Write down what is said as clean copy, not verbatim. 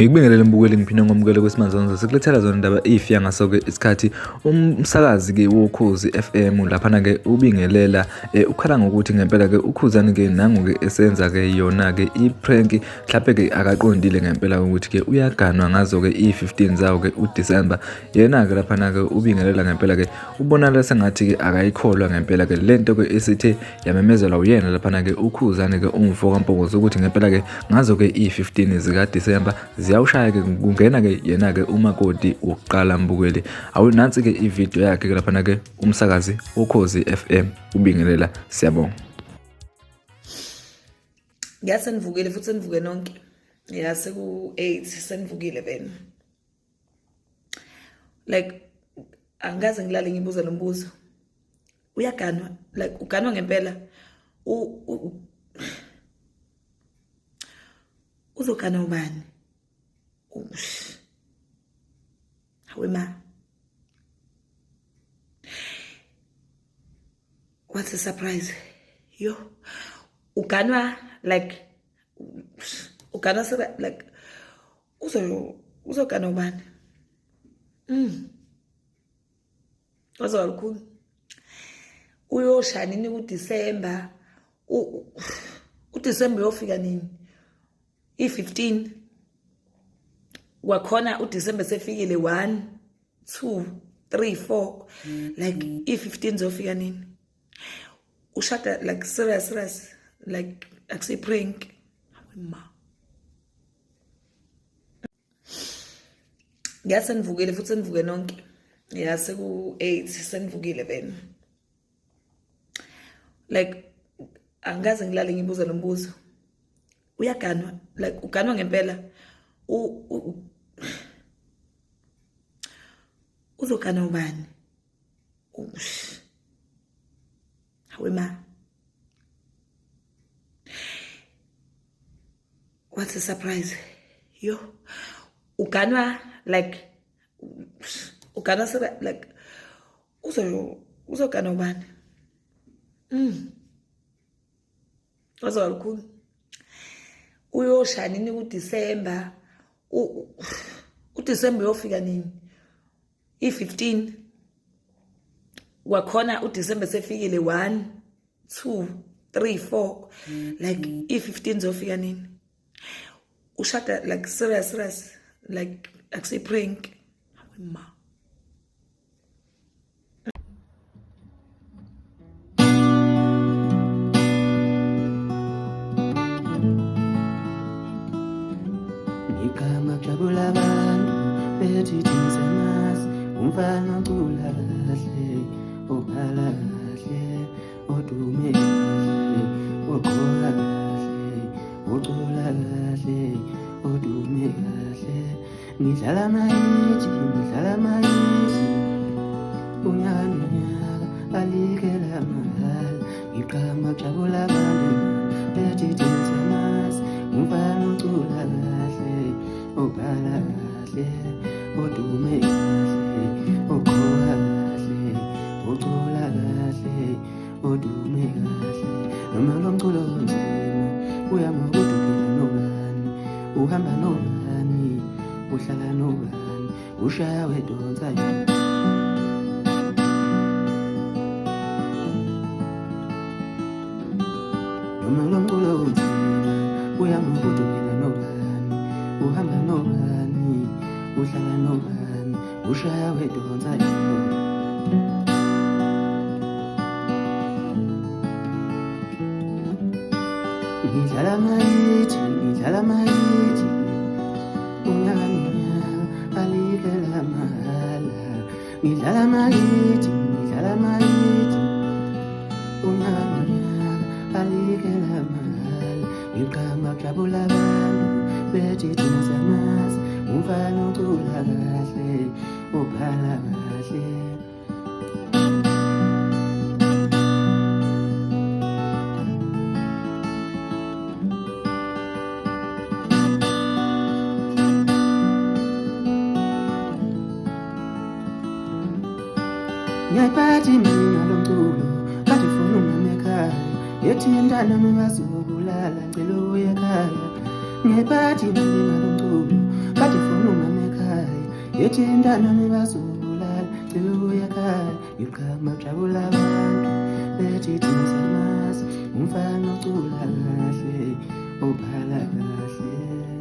Ngikubingelele mbukeli ngiphinde ngomukele kwesimanje sikulethela zona indaba ifya ngaso-ke isikhathi umsakazi-ke woKhozi FM laphana-ke ubingelela ukhala ngokuthi ngempela-ke uKhuzani-ke nangu-ke esenza-ke yona-ke i-prank mhlampe-ke akaqondile ngempela ukuthi-ke uyaganwa ngazo-ke i-15 zawo-ke uDisemba. Yena-ke laphana-ke ubingelela ngempela-ke ubonakala sengathi-ke akayikholwa ngempela-ke lento-ke esithe yamemezelwa uyena laphana-ke uKhuzani-ke umfo kaMpokosi ukuthi ngempela-ke ngazo-ke i-15 zikaDisemba ziyawushaya-ke kungena-ke yena-ke umakoti wokuqala mbukeli. Awunansi-ke ividiyo yakhe laphana-ke umsakazi woKhozi FM ubingelela. Siyabonga. Senivukile futhi senivuke nonke. Seku-8 senivukile vele. Like angikaze ngilale ngibuza lo mbuzo. Uyaganwa, like uganwa ngempela. Uzoganwa ubani? Hawe ma. What's a surprise? Yo. Uganwa like like uzoganwa ubani? Wazolukhulu. Uyoshaya nini kuDisemba? uDisemba uyofika nini? I-15. Wakhona uDisemba sefikile 1 2 3 4 like i-15 zofika nini? Ushada like serious like akusi prank. Ma senivukile futhi senivuke nonke. Seku-8 senivukile vele. Like angikaze ngilale ngibuza lo mbuzo. Uyaganwa, like uganwa ngempela. Uzoganwa ubani? Hawe ma. What's a surprise? Yo. Uganwa like like uzoganwa ubani? Wazolukhulu. Uyoshaya nini kuDisemba? uDisemba uyofika nini? I-15. Wakhona uDisemba sefikile 1 2 3 4 like i-15 zofika nini? Ushada like serious like akusi prank. Ma Jabula abantu bethi tinzemazi umfana kula kahle ophala kahle odume kahle oqola kahle oqola kahle odume kahle ngidlala mayithi unyaka alikela mahala iqhama jabula abantu bethi tinzemazi umfana kula kahle ophala kahle odume kahle oqola kahle oqola kahle odume kahle noma lo mculo onzima uyamakuduphila nobani uhamba nobani uhlala nobani ushaya wedonsa noma lo mculo onzima uyamakuduphila nobani uhamba nobani uhlala nobani ushaya wedonsa ngidlala mayithi unyaka alikela mahala ngidlala mayithi unyaka alikela mahala iqhama jabula abantu bethi tinzemazi umfana ucula kahle ophala kahle ngiyayiphathi mina lo mculo kade ufuna umama ekhaya yethi intana mebazobulala ngicela uye ekhaya ngiyayiphathi mina lo mculo kade ufuna umama ekhaya yethi intana mebazobulala ngicela uye ekhaya yokama jabula abantu bethi thina siyamazi umfana ocula kahle obhala kahle